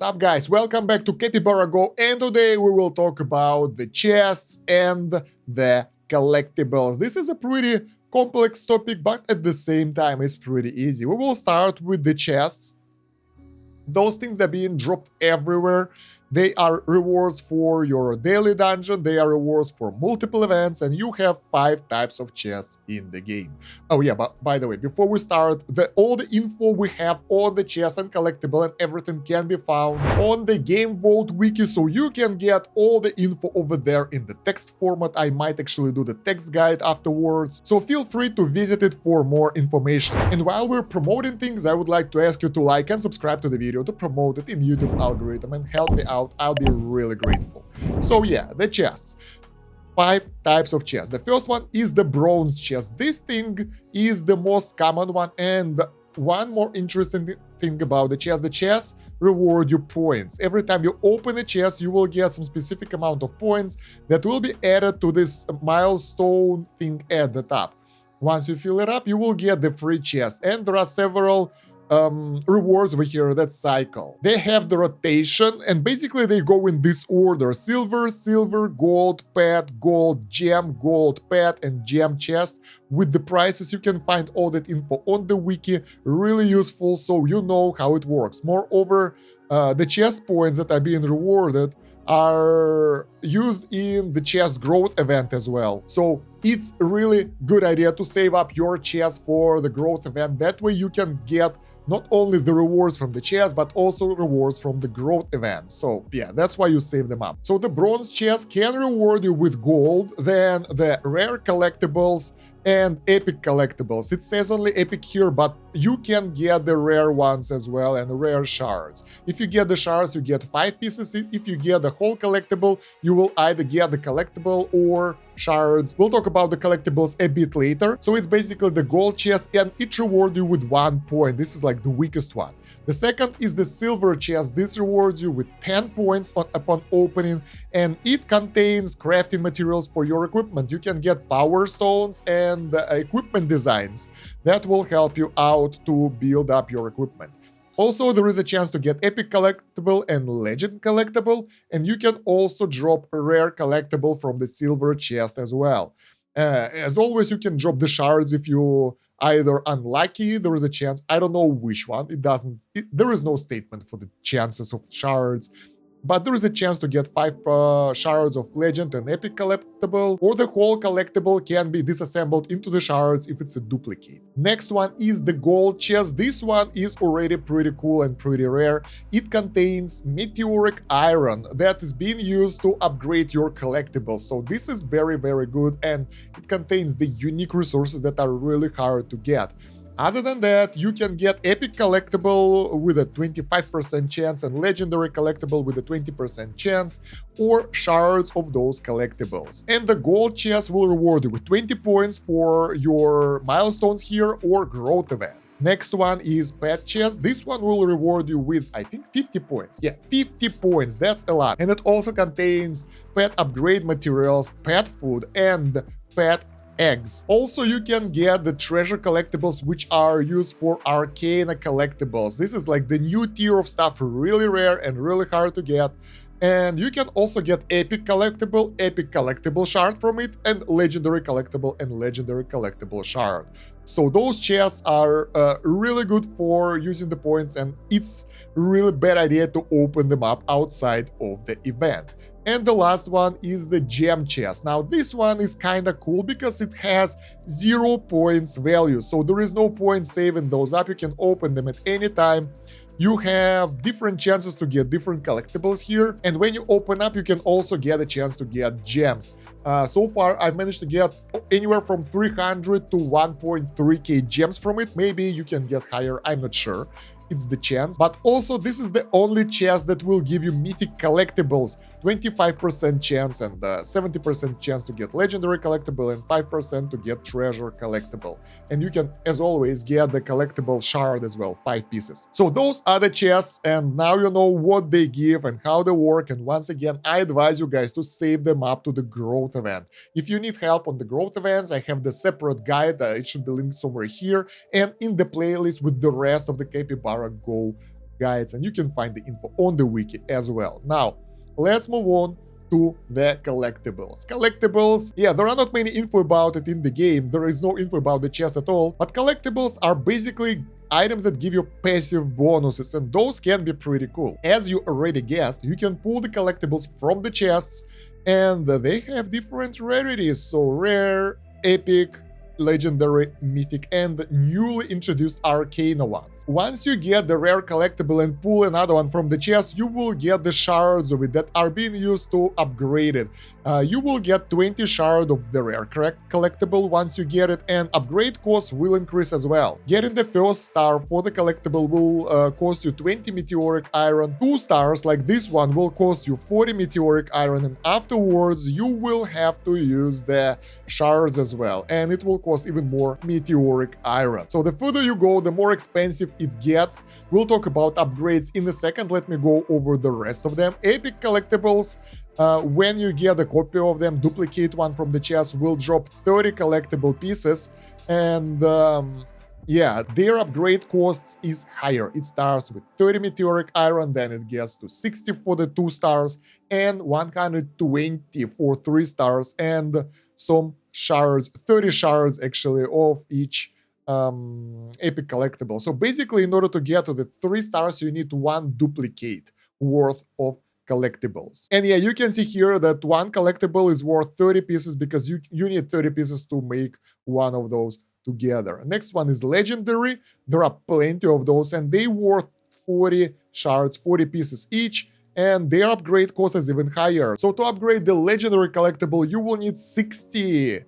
What's up, guys? Welcome back to Capybara Go, and today we will talk about the chests and the collectibles. This is a pretty complex topic, but at the same time it's pretty easy. We will start with the chests. Those things are being dropped everywhere. They are rewards for your daily dungeon, they are rewards for multiple events, and you have 5 types of chests in the game. Oh yeah, but by the way, before we start, all the info we have on the chests and collectible and everything can be found on the Game Vault wiki, so you can get all the info over there in the text format. I might actually do the text guide afterwards, so feel free to visit it for more information. And while we're promoting things, I would like to ask you to like and subscribe to the video to promote it in YouTube algorithm and help me out. I'll be really grateful. So yeah, the chests. 5 types of chests. The first one is the bronze chest. This thing is the most common one, and one more interesting thing about the chests reward you points. Every time you open a chest, you will get some specific amount of points that will be added to this milestone thing at the top. Once you fill it up, you will get the free chest, and there are several rewards over here that cycle. They have the rotation, and basically they go in this order: silver, silver, gold, pet, gold, gem, gold, pet, and gem chest. With the prices, you can find all that info on the wiki. Really useful, so you know how it works. Moreover, the chest points that are being rewarded are used in the chest growth event as well. So it's a really good idea to save up your chest for the growth event. That way you can get not only the rewards from the chest, but also rewards from the growth event. So yeah, that's why you save them up. So the bronze chest can reward you with gold, then the rare collectibles and epic collectibles. It says only epic here, but you can get the rare ones as well, and rare shards. If you get the shards, you get 5 pieces. If you get the whole collectible, you will either get the collectible or shards. We'll talk about the collectibles a bit later. So it's basically the gold chest, and it rewards you with 1 point. This is like the weakest one. The second is the silver chest. This rewards you with 10 points upon opening, and it contains crafting materials for your equipment. You can get power stones and equipment designs that will help you out to build up your equipment. Also, there is a chance to get epic collectible and legend collectible, and you can also drop a rare collectible from the silver chest as well. As always, you can drop the shards if you either unlucky. There is a chance, I don't know which one, there is no statement for the chances of shards, but there is a chance to get 5 shards of legend and epic collectible, or the whole collectible can be disassembled into the shards if it's a duplicate. Next one is the gold chest. This one is already pretty cool and pretty rare. It contains meteoric iron that is being used to upgrade your collectibles. So this is very, very good, and it contains the unique resources that are really hard to get. Other than that, you can get epic collectible with a 25% chance and legendary collectible with a 20% chance, or shards of those collectibles. And the gold chest will reward you with 20 points for your milestones here or growth event. Next one is pet chest. This one will reward you with, I think, 50 points. Yeah, 50 points, that's a lot. And it also contains pet upgrade materials, pet food, and pet eggs. Also, you can get the treasure collectibles, which are used for arcana collectibles. This is like the new tier of stuff, really rare and really hard to get. And you can also get epic collectible shard from it, and legendary collectible shard. So those chests are really good for using the points, and it's really bad idea to open them up outside of the event. And the last one is the gem chest. Now this one is kinda cool because it has 0 points value, so there is no point saving those up. You can open them at any time. You have different chances to get different collectibles here, and when you open up, you can also get a chance to get gems. So far, I've managed to get anywhere from 300 to 1.3k gems from it. Maybe you can get higher, I'm not sure. It's the chance. But also, this is the only chest that will give you mythic collectibles, 25% chance and 70% chance to get legendary collectible and 5% to get treasure collectible. And you can, as always, get the collectible shard as well, 5 pieces. So those are the chests, and now you know what they give and how they work. And once again, I advise you guys to save them up to the growth event. If you need help on the growth events, I have the separate guide, it should be linked somewhere here, and in the playlist with the rest of the Capybara Go guides, and you can find the info on the wiki as well. Now, let's move on to the collectibles. Collectibles, yeah, there are not many info about it in the game. There is no info about the chest at all, but collectibles are basically items that give you passive bonuses, and those can be pretty cool. As you already guessed, you can pull the collectibles from the chests, and they have different rarities, so rare, epic, legendary, mythic, and newly introduced arcana ones. Once you get the rare collectible and pull another one from the chest, you will get the shards of it that are being used to upgrade it. You will get 20 shards of the rare collectible once you get it, and upgrade costs will increase as well. Getting the first star for the collectible will cost you 20 meteoric iron. 2 stars like this one will cost you 40 meteoric iron, and afterwards you will have to use the shards as well, and it will cost even more meteoric iron. So the further you go, the more expensive it gets. We'll talk about upgrades in a second. Let me go over the rest of them. Epic collectibles, when you get a copy of them, duplicate one from the chest, will drop 30 collectible pieces, and yeah, their upgrade costs is higher. It starts with 30 meteoric iron, then it gets to 60 for the 2 stars and 120 for 3 stars, and some shards, 30 shards actually of each epic collectible. So basically, in order to get to the 3 stars, you need 1 duplicate worth of collectibles. And yeah, you can see here that 1 collectible is worth 30 pieces because you need 30 pieces to make one of those together. Next one is legendary. There are plenty of those, and they worth 40 shards, 40 pieces each, and their upgrade cost is even higher. So to upgrade the legendary collectible, you will need 60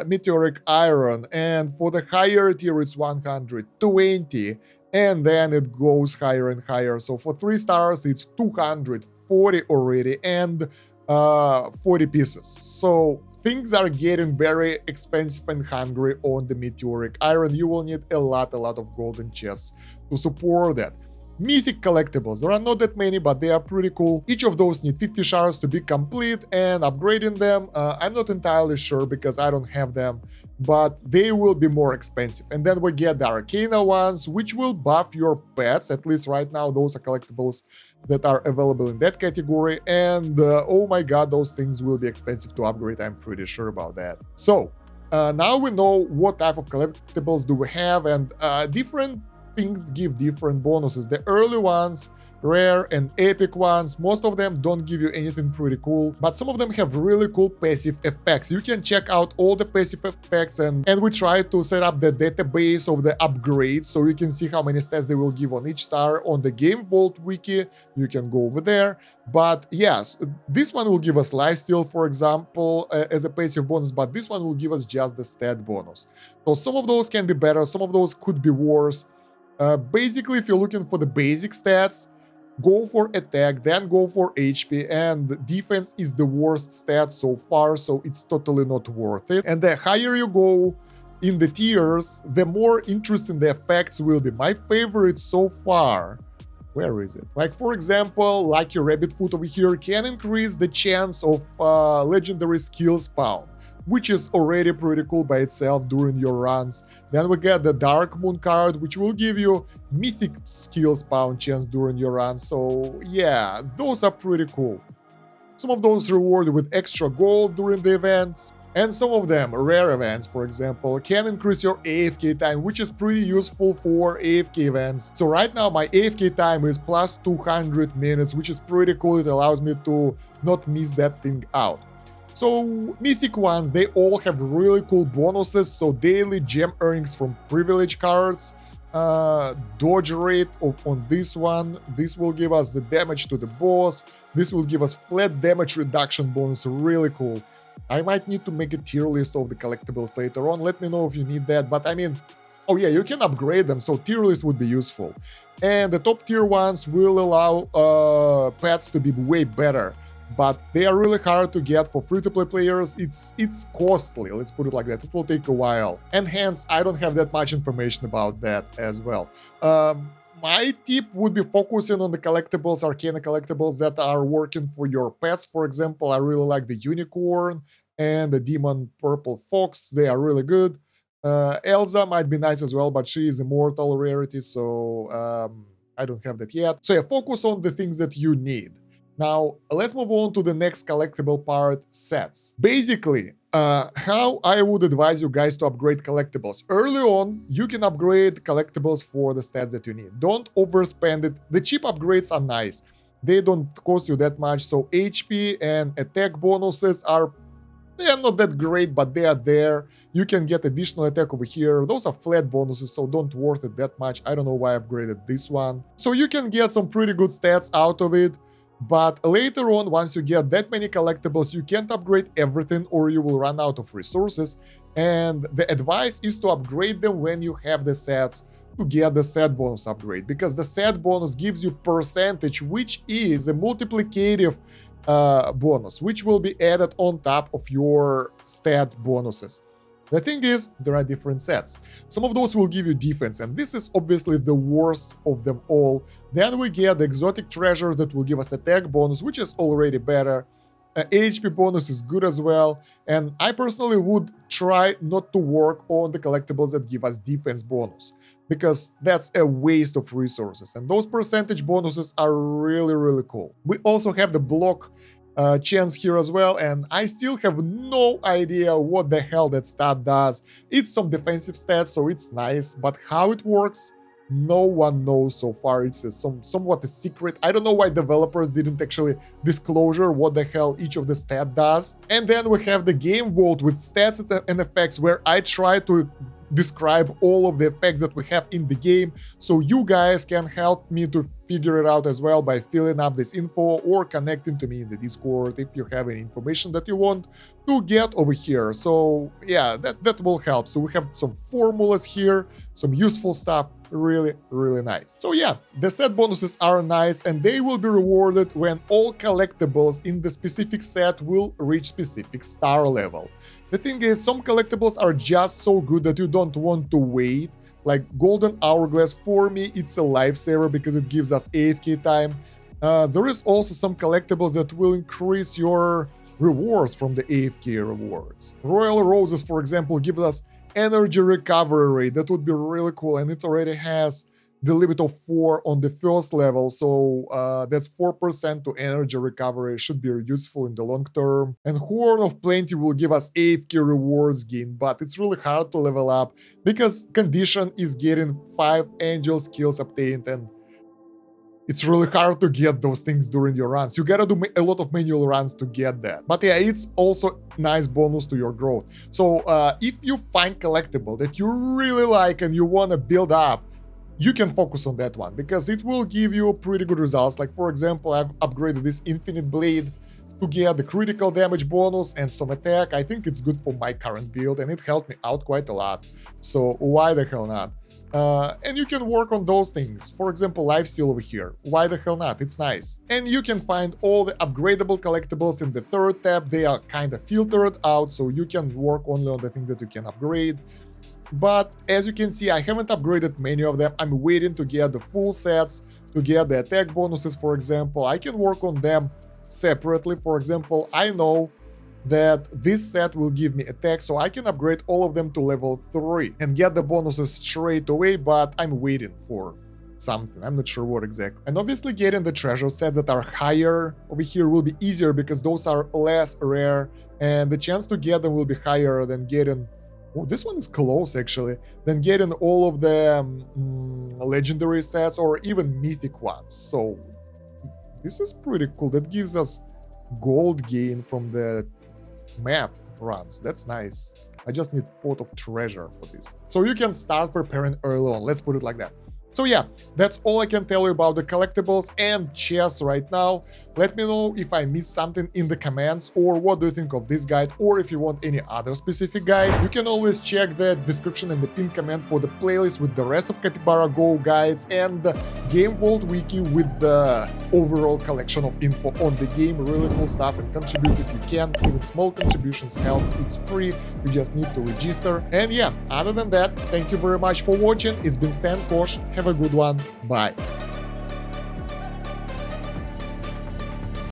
meteoric iron, and for the higher tier it's 120, and then it goes higher and higher. So for 3 stars it's 240 already, and 40 pieces. So things are getting very expensive and hungry on the meteoric iron. You will need a lot of golden chests to support that. Mythic collectibles, there are not that many, but they are pretty cool. Each of those need 50 shards to be complete, and upgrading them, I'm not entirely sure because I don't have them, but they will be more expensive. And then we get the arcana ones, which will buff your pets. At least right now, those are collectibles that are available in that category, and oh my god, those things will be expensive to upgrade, I'm pretty sure about that. So now we know what type of collectibles do we have, and different things give different bonuses. The early ones, rare and epic ones, most of them don't give you anything pretty cool, but some of them have really cool passive effects. You can check out all the passive effects, and we try to set up the database of the upgrades so you can see how many stats they will give on each star on the Game Vault wiki. You can go over there. But yes, this one will give us lifesteal, for example, as a passive bonus, but this one will give us just the stat bonus. So some of those can be better, some of those could be worse. Basically, if you're looking for the basic stats, go for attack, then go for HP, and defense is the worst stat so far, so it's totally not worth it. And the higher you go in the tiers, the more interesting the effects will be. My favorite so far, where is it? Like, for example, Lucky Rabbit Foot over here can increase the chance of legendary skill spawn, which is already pretty cool by itself during your runs. Then we get the Dark Moon card, which will give you mythic skill spawn chance during your run. So yeah, those are pretty cool. Some of those rewarded with extra gold during the events, and some of them, rare events for example, can increase your AFK time, which is pretty useful for AFK events. So right now my AFK time is plus 200 minutes, which is pretty cool. It allows me to not miss that thing out. So mythic ones, they all have really cool bonuses. So daily gem earnings from privilege cards, dodge rate on this one. This will give us the damage to the boss. This will give us flat damage reduction bonus. Really cool. I might need to make a tier list of the collectibles later on. Let me know if you need that. But I mean, oh yeah, you can upgrade them, so tier list would be useful. And the top tier ones will allow pets to be way better, but they are really hard to get for free-to-play players. It's costly, let's put it like that. It will take a while, and hence I don't have that much information about that as well. My tip would be focusing on the collectibles, arcana collectibles that are working for your pets. For example, I really like the unicorn and the demon purple fox. They are really good. Elsa might be nice as well, but she is immortal rarity, so I don't have that yet. So yeah, focus on the things that you need. Now, let's move on to the next collectible part, sets. Basically, how I would advise you guys to upgrade collectibles. Early on, you can upgrade collectibles for the stats that you need. Don't overspend it. The cheap upgrades are nice. They don't cost you that much, so HP and attack bonuses they are not that great, but they are there. You can get additional attack over here. Those are flat bonuses, so don't worth it that much. I don't know why I upgraded this one. So you can get some pretty good stats out of it. But later on, once you get that many collectibles, you can't upgrade everything or you will run out of resources. And the advice is to upgrade them when you have the sets to get the set bonus upgrade. Because the set bonus gives you percentage, which is a multiplicative bonus, which will be added on top of your stat bonuses. The thing is, there are different sets. Some of those will give you defense, and this is obviously the worst of them all. Then we get the exotic treasures that will give us attack bonus, which is already better. HP bonus is good as well, and I personally would try not to work on the collectibles that give us defense bonus, because that's a waste of resources, and those percentage bonuses are really, really cool. We also have the block chance here as well, and I still have no idea what the hell that stat does. It's some defensive stat, so it's nice, but how it works, no one knows so far. It's somewhat a secret. I don't know why developers didn't actually disclosure what the hell each of the stat does. And then we have the game vault with stats and effects, where I try to describe all of the effects that we have in the game, so you guys can help me to figure it out as well by filling up this info or connecting to me in the Discord if you have any information that you want to get over here. So yeah, that will help. So we have some formulas here, some useful stuff, really, really nice. So yeah, the set bonuses are nice, and they will be rewarded when all collectibles in the specific set will reach specific star level. The thing is, some collectibles are just so good that you don't want to wait. Like Golden Hourglass, for me, it's a lifesaver because it gives us AFK time. There is also some collectibles that will increase your rewards from the AFK rewards. Royal Roses, for example, give us energy recovery rate. That would be really cool, and it already has the limit of 4 on the first level, so that's 4% to energy recovery. Should be useful in the long term. And Horn of Plenty will give us AFK rewards gain, but it's really hard to level up because condition is getting 5 angel skills obtained, and it's really hard to get those things during your runs. You gotta do a lot of manual runs to get that. But yeah, it's also nice bonus to your growth. So if you find collectible that you really like and you wanna build up, you can focus on that one because it will give you pretty good results. Like for example, I've upgraded this Infinite Blade to get the critical damage bonus and some attack. I think it's good for my current build and it helped me out quite a lot. So why the hell not? And you can work on those things. For example, lifesteal over here. Why the hell not? It's nice. And you can find all the upgradable collectibles in the third tab. They are kind of filtered out, so you can work only on the things that you can upgrade. But as you can see, I haven't upgraded many of them. I'm waiting to get the full sets, to get the attack bonuses, for example. I can work on them separately. For example, I know that this set will give me attack, so I can upgrade all of them to level 3 and get the bonuses straight away, but I'm waiting for something. I'm not sure what exactly. And obviously getting the treasure sets that are higher over here will be easier because those are less rare, and the chance to get them will be higher than getting... Oh, this one is close, actually. Than getting all of the legendary sets or even mythic ones. So this is pretty cool. That gives us gold gain from the map runs. That's nice. I just need pot of treasure for this. So you can start preparing early on. Let's put it like that. So yeah, that's all I can tell you about the collectibles and chests right now. Let me know if I missed something in the comments, or what do you think of this guide, or if you want any other specific guide. You can always check the description and the pinned comment for the playlist with the rest of Capybara Go guides and the Game Vault Wiki with the overall collection of info on the game. Really cool stuff, and contribute if you can. Even small contributions help. It's free. You just need to register. And yeah, other than that, thank you very much for watching. It's been Stan Kosh. Have a good one. Bye.